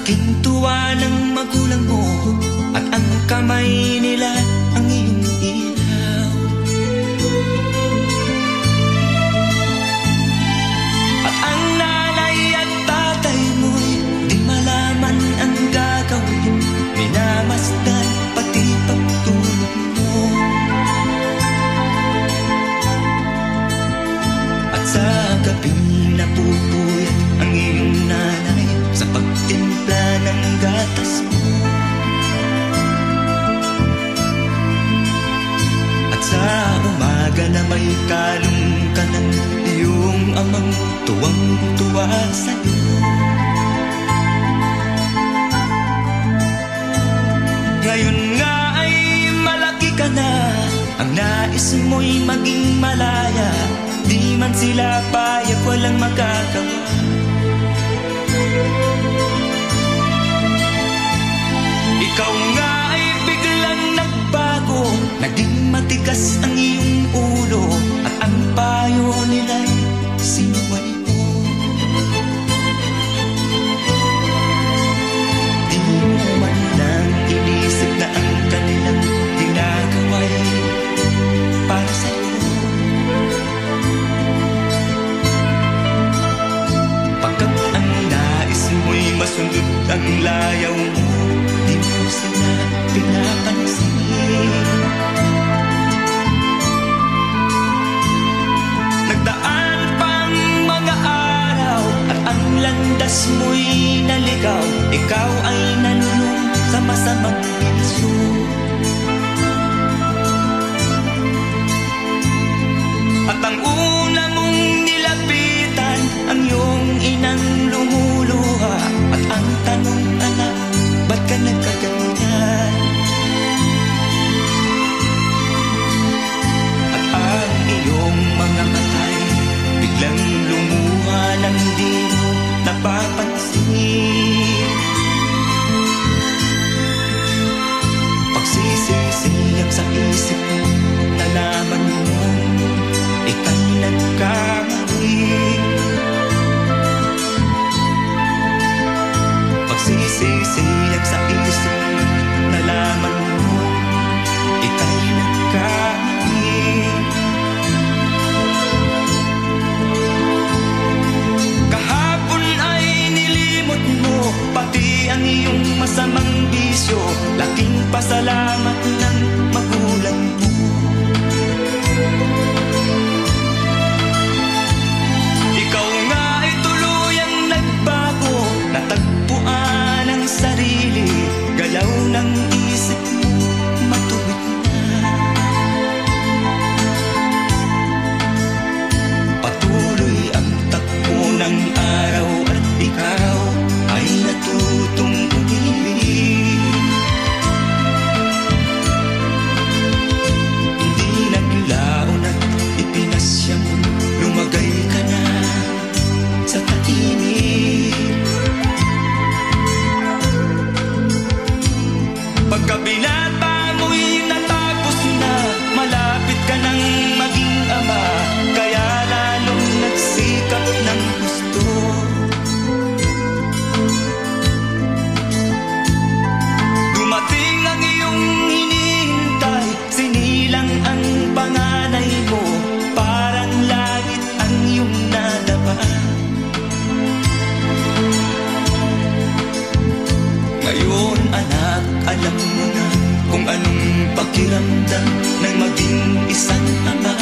Laking tuwa ng magulang mo at ang kamay nila ang iyong ilaw. At ang nanay at tatay mo'y di malaman ang gagawin, minamasdan pati pagtulog mo. At sa gabing napupuyat ang iyong nanay sa pagtimpla ng gatas mo. At sa umaga na may kalong ka ng iyong amang tuwang-tuwa sa'yo. Ngayon nga ay malaki ka na, ang nais mo'y maging malaya. Di man sila payag, walang magagawa. Ikaw nga ay biglang nagbago, naging matigas ang iyong ulo, at ang payo nila'y sinuway mo. Di mo man lang inisip na ang kanilang ginagawa'y para sa'yo. Pagkat ang nais mo'y masundot ang layaw mo, di mo sila pinapansin. Nagdaan pang mga araw at ang landas mo'y naligaw. Ikaw ay nalulong sa masamang bisyo. At ang una mong nilapitan, ang iyong inang lumuluha. At ang tanong, anak, ba't ka nagkaganyan? At ang iyong mga matay biglang lumuha nang di mo napapansin. Pagsisisiyang sa isip mo, nalaman mo ika'y nagkamali. Pagsisisiyag sa isip, nalaman mo ika'y nagkamali. Kahapon ay nilimot mo pati ang iyong masamang bisyo. Laking pasalamat ng magulang mo. Ikaw nga ay tuluyang nagbago, natagpuan ang sarili, galaw ng isip mo matuwid na. Patuloy ang takbo ng araw at ikaw ay natutong umibig. Hindi naglaon at ipinasya mo, lumagay ka na sa tahimik. Pagkabinata mo'y natapos na, malapit ka nang maging ama, kaya lalong nagsikap ng gusto. Dumating ang iyong hinihintay, sinilang ang panganay mo, parang langit ang iyong nadama. Ngayon anak, alam mo na kung anong pakiramdam ng maging isang ama.